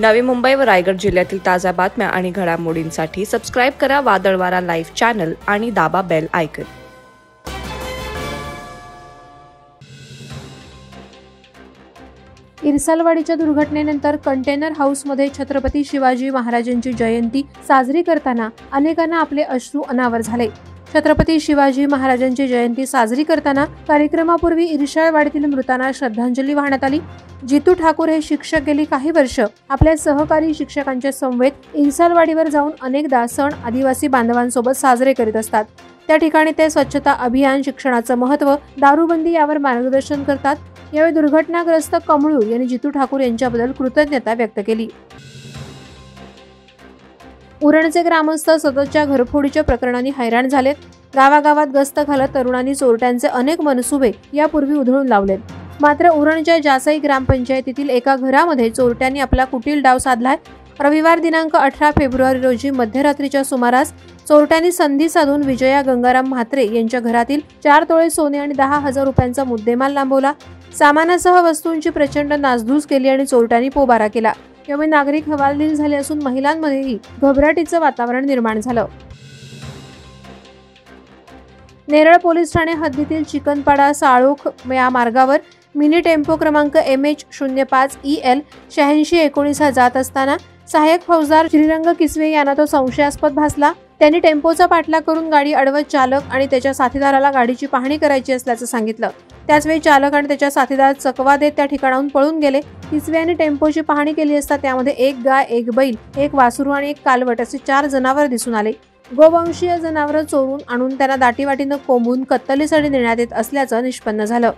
नवी मुंबई व रायगड जिल्ह्यातील ताज्या बातम्या आणि घडामोडींसाठी सबस्क्राईब करा वादळवारा लाईव्ह चॅनल आणि दाबा बेल आयकॉन। इरसालवाडीच्या दुर्घटनेनंतर कंटेनर हाऊसमध्ये छत्रपती शिवाजी महाराजांची जयंती साजरी करताना अनेकांना आपले अश्रू अनावर झाले। छत्रपती शिवाजी महाराजांची जयंती साजरी करताना कार्यक्रमापूर्वी इरसालवाडीतील मृतांना श्रद्धांजली वाहण्यात आली। जितू ठाकूर हे शिक्षक गेली काही वर्ष आपल्या सहकारी शिक्षकांच्या समवेत इरसालवाडीवर जाऊन अनेकदा सण आदिवासी बांधवांसोबत साजरे करीत असतात। त्या ठिकाणी ते स्वच्छता अभियान, शिक्षणाचं महत्त्व, दारूबंदी यावर मार्गदर्शन करतात। यावेळी दुर्घटनाग्रस्त कमळू यांनी जितू ठाकूर यांच्याबद्दल कृतज्ञता व्यक्त केली। उरणचे ग्रामस्थ सततच्या घरफोडीच्या प्रकरणांनी हैराण झालेत। गावागावात गस्त घालत तरुणांनी चोरट्यांचे अनेक मनसुबे यापूर्वी उधळून लावलेत। मात्र उरणच्या जासई ग्रामपंचायतीतील एका घरामध्ये चोरट्यांनी आपला कुटील डाव साधलाय। रविवार दिनांक 18 फेब्रुवारी रोजी मध्यरात्रीच्या सुमारास चोरट्यांनी संधी साधून विजया गंगाराम म्हात्रे यांच्या घरातील 4 तोळे सोने आणि 10,000 रुपयांचा मुद्देमाल लांबवला। सामानासह वस्तूंची प्रचंड नासधूस केली आणि चोरट्यांनी पोबारा केला। यामुळे नागरिक हवालदिल झाले असून महिलांमध्येही घबराटीचं वातावरण निर्माण झालं। नेरळ पोलीस ठाणे हद्दीतील चिकनपाडा साळोख या मार्गावर मिनी टेम्पो क्रमांक MH05 EL 8619 जात असताना सहाय्यक फौजदार श्रीरंग किसवे यांना तो संशयास्पद भासला। त्यांनी टेम्पोचा पाठलाग करून गाडी अडवत चालक आणि त्याच्या साथीदाराला गाडीची पाहणी करायची असल्याचं सांगितलं। त्याचवेळी चालक आणि त्याच्या साथीदार चकवा देत त्या ठिकाणाहून पळून गेले। किसवे यांनी टेम्पोची पाहणी केली असता त्यामध्ये एक गाय, एक बैल, एक वासरू आणि एक कालवट असे 4 जनावर दिसून आले। गोवंशीय जनावर चोरून आणून त्यांना दाटीवाटीनं कोंबून कत्तलीसाठी नेण्यात येत असल्याचं निष्पन्न झालं।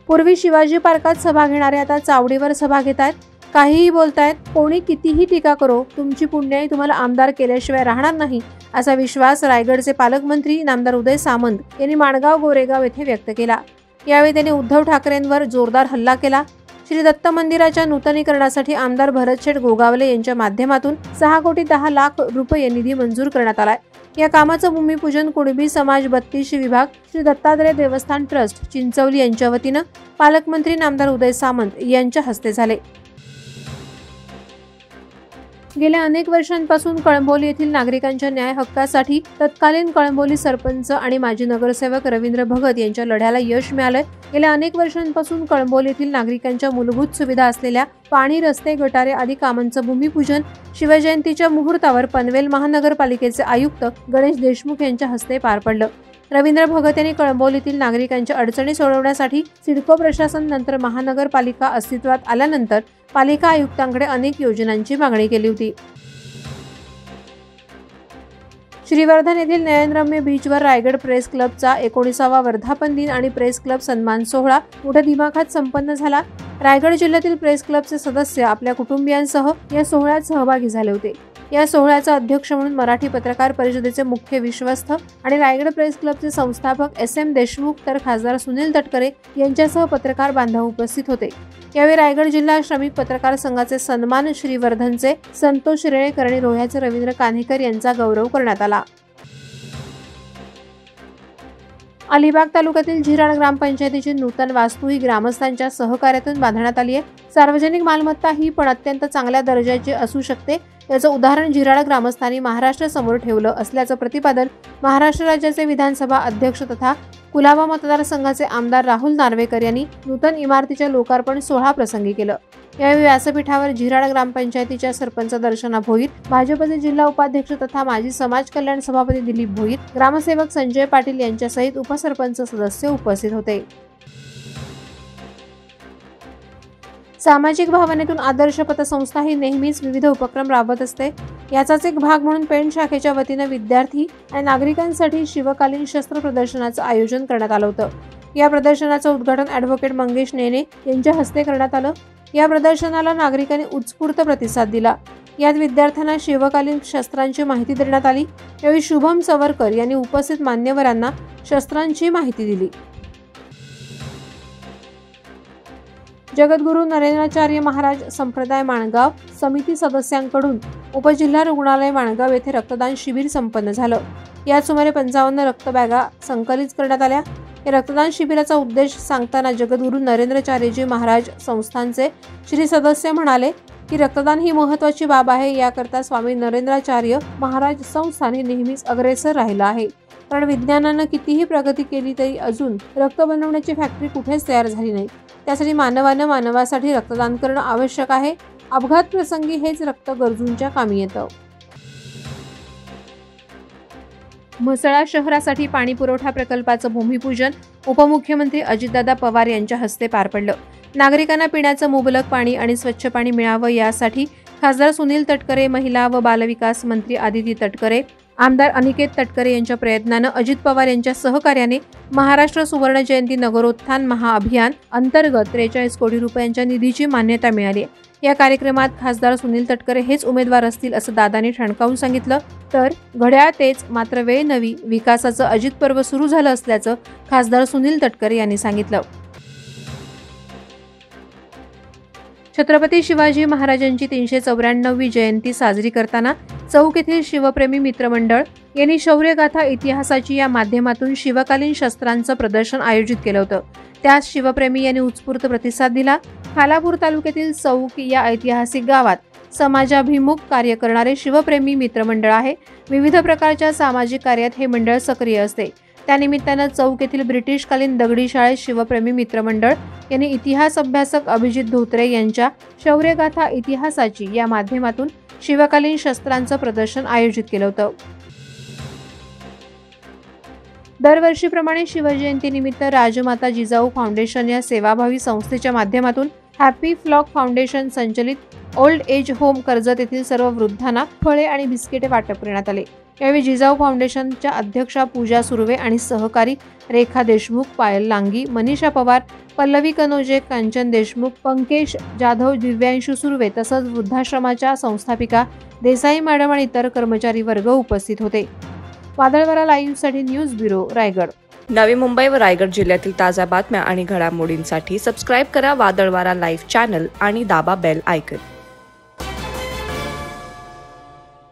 पूर्वी शिवाजी पार्कात सभा घेणारे आता चावडीवर सभा घेत आहेत। काहीही बोलतायत, कोणी कितीही टीका करो, तुमची पुण्याई तुम्हाला आमदार केल्याशिवाय राहणार नाही असा विश्वास रायगडचे पालकमंत्री नामदार उदय सामंत यांनी माणगाव गोरेगाव येथे व्यक्त केला। यावेळी त्यांनी उद्धव ठाकरेंवर जोरदार हल्ला केला। श्री दत्त मंदिराच्या नूतनीकरणासाठी आमदार भरतशेठ गोगावले यांच्या माध्यमातून 6 कोटी 10 लाख रुपये निधी मंजूर करण्यात आलाय। या कामाचं भूमिपूजन कुणबी समाज 32 विभाग, श्री दत्तात्रय देवस्थान ट्रस्ट चिंचवली यांच्या वतीनं पालकमंत्री नामदार उदय सामंत यांच्या हस्ते झाले। गेल्या अनेक वर्षांपासून कळंबोली येथील नागरिकांच्या न्याय हक्कासाठी तत्कालीन कळंबोली सरपंच आणि माजी नगरसेवक रवींद्र भगत यांच्या लढ्याला यश मिळालंय। गेल्या अनेक वर्षांपासून कळंबोली येथील नागरिकांच्या मूलभूत सुविधा असलेल्या पाणी, रस्ते, गटारे आदी कामांचं भूमिपूजन शिवजयंतीच्या मुहूर्तावर पनवेल महानगरपालिकेचे आयुक्त गणेश देशमुख यांच्या हस्ते पार पडलं। रवींद्र भगत यांनी कळंबोलीतील नागरिकांच्या अडचणी सोडवण्यासाठी सिडको प्रशासन नंतर महानगरपालिका अस्तित्वात आल्यानंतर पालिका आयुक्तांकडे अनेक योजनांची मागणी केली होती। श्रीवर्धन येथील नयनरम्य बीचवर रायगड प्रेस क्लबचा 19वा वर्धापन दिन आणि प्रेस क्लब सन्मान सोहळा मोठ्या दिमाखात संपन्न झाला। रायगड जिल्ह्यातील प्रेस क्लबचे सदस्य आपल्या कुटुंबियांसह या सोहळ्यात सहभागी झाले होते। या सोहळ्याचा अध्यक्ष म्हणून मराठी पत्रकार परिषदेचे मुख्य विश्वस्त आणि रायगड प्रेस क्लबचे संस्थापक SM देशमुख तर खासदार सुनील तटकरे यांच्यासह पत्रकार बांधव उपस्थित होते। यावेळी रायगड जिल्हा श्रमिक पत्रकार संघाचे सन्मान श्रीवर्धनचे संतोष रेळेकर आणि रोह्याचे रवींद्र कान्हेकर यांचा गौरव करण्यात आला। अलिबाग तालुक्यातील झिराड ग्रामपंचायतीची नूतन वास्तू ही ग्रामस्थांच्या सहकार्यातून बांधण्यात आली आहे। सार्वजनिक मालमत्ता ही पण अत्यंत चांगल्या दर्जाची असू शकते याचं उदाहरण झिराड ग्रामस्थांनी महाराष्ट्र समोर ठेवलं असल्याचं प्रतिपादन महाराष्ट्र राज्याचे विधानसभा अध्यक्ष तथा कुलाबा मतदारसंघाचे आमदार राहुल नार्वेकर यांनी नूतन इमारतीच्या लोकार्पण सोहळा प्रसंगी केलं। यावेळी व्यासपीठावर झिराड ग्रामपंचायतीच्या सरपंच दर्शना भोईर, भाजपचे जिल्हा उपाध्यक्ष तथा माजी समाज कल्याण सभापती दिलीप भोईर, ग्रामसेवक संजय पाटील यांच्यासहित उपसरपंच सदस्य उपस्थित होते। सामाजिक भावनेतून आदर्श पतसंस्था ही नेहमीच विविध उपक्रम राबवत असते। याचाच एक भाग म्हणून पेण शाखेच्या वतीनं विद्यार्थी आणि नागरिकांसाठी शिवकालीन शस्त्र प्रदर्शनाचं आयोजन करण्यात आलं होतं। या प्रदर्शनाचं उद्घाटन ॲडव्होकेट मंगेश नेने यांच्या हस्ते करण्यात आलं। या प्रदर्शनाला नागरिकांनी उत्स्फूर्त प्रतिसाद दिला। यात विद्यार्थ्यांना शिवकालीन शस्त्रांची माहिती देण्यात आली। यावेळी शुभम सवरकर यांनी उपस्थित मान्यवरांना शस्त्रांची माहिती दिली। जगद्गुरू नरेंद्राचार्य महाराज संप्रदाय माणगाव समिती सदस्यांकडून उपजिल्हा रुग्णालय माणगाव येथे रक्तदान शिबिर संपन्न झालं। यात सुमारे 55 रक्तबॅगा संकलित करण्यात आल्या। या रक्तदान शिबिराचा उद्देश सांगताना जगद्गुरू नरेंद्राचार्यजी महाराज संस्थानचे श्री सदस्य म्हणाले की रक्तदान ही महत्त्वाची बाब आहे. याकरता स्वामी नरेंद्राचार्य महाराज संस्थान हे नेहमीच अग्रेसर राहिलं आहे. कारण विज्ञानानं कितीही प्रगती केली तरी अजून रक्त बनवण्याची फॅक्टरी कुठेच तयार झाली नाही. त्यासाठी मानवानं मानवासाठी रक्तदान करणं आवश्यक आहे. अपघात प्रसंगी हेच रक्त गरजूंच्या कामी येतं. म्हसळा शहरासाठी पाणी पुरवठा प्रकल्पाचं भूमिपूजन उपमुख्यमंत्री अजितदादा पवार यांच्या हस्ते पार पडलं. नागरिकांना पिण्याचं मुबलक पाणी आणि स्वच्छ पाणी मिळावं यासाठी खासदार सुनील तटकरे, महिला व बालविकास मंत्री आदिती तटकरे, आमदार अनिकेत तटकरे यांच्या प्रयत्नानं अजित पवार यांच्या सहकार्याने महाराष्ट्र सुवर्ण जयंती नगरोत्थान महाअभियान अंतर्गत 43 कोटी रुपयांच्या निधीची मान्यता मिळाली. या कार्यक्रमात खासदार सुनील तटकरे हेच उमेदवार असतील असं दादांनी ठणकावून सांगितलं. तर घड्याळ तेच मात्र वेळ नवी, विकासाचं अजित पर्व सुरू झालं असल्याचं खासदार सुनील तटकरे यांनी सांगितलं. छत्रपती शिवाजी महाराजांची 394वी जयंती साजरी करताना चौक येथील शिवप्रेमी मित्रमंडळ यांनी शौर्यगाथा इतिहासाची या माध्यमातून शिवकालीन शस्त्रांचं प्रदर्शन आयोजित केलं होतं. त्यास शिवप्रेमी यांनी उत्स्फूर्त प्रतिसाद दिला. खालापूर तालुक्यातील चौक या ऐतिहासिक गावात समाजाभिमुख कार्य करणारे शिवप्रेमी मित्रमंडळ आहे. विविध प्रकारच्या सामाजिक कार्यात हे मंडळ सक्रिय असते. त्यानिमित्तानं चौक येथील ब्रिटिशकालीन दगडी शाळेत शिवप्रेमी मित्रमंडळ यांनी इतिहास अभ्यासक अभिजित धोत्रे यांच्या शौर्यगाथा इतिहासाची या माध्यमातून शिवकालीन शस्त्रांचं प्रदर्शन आयोजित केलं होतं. दरवर्षीप्रमाणे शिवजयंतीनिमित्त राजमाता जिजाऊ फाउंडेशन या सेवाभावी संस्थेच्या माध्यमातून हॅपी फ्लॉक फाउंडेशन संचलित ओल्ड एज होम कर्जत येथील सर्व वृद्धांना फळे आणि बिस्किटे वाटप करण्यात आले. यावेळी जिजाऊ फाउंडेशनच्या अध्यक्षा पूजा सुर्वे आणि सहकारी रेखा देशमुख, पायल लांगी, मनीषा पवार, पल्लवी कनोजे, कांचन देशमुख, पंकेश जाधव, दिव्यांशू सुर्वे तसंच वृद्धाश्रमाच्या संस्थापिका देसाई मॅडम आणि इतर कर्मचारी वर्ग उपस्थित होते. वादळवारा लाईव्हसाठी न्यूज ब्युरो, रायगड. नवी मुंबई व रायगड जिल्ह्यातील ताज्या बातम्या आणि घडामोडींसाठी सबस्क्राईब करा वादळवारा लाईव्ह चॅनल आणि दाबा बेल आयकॉन.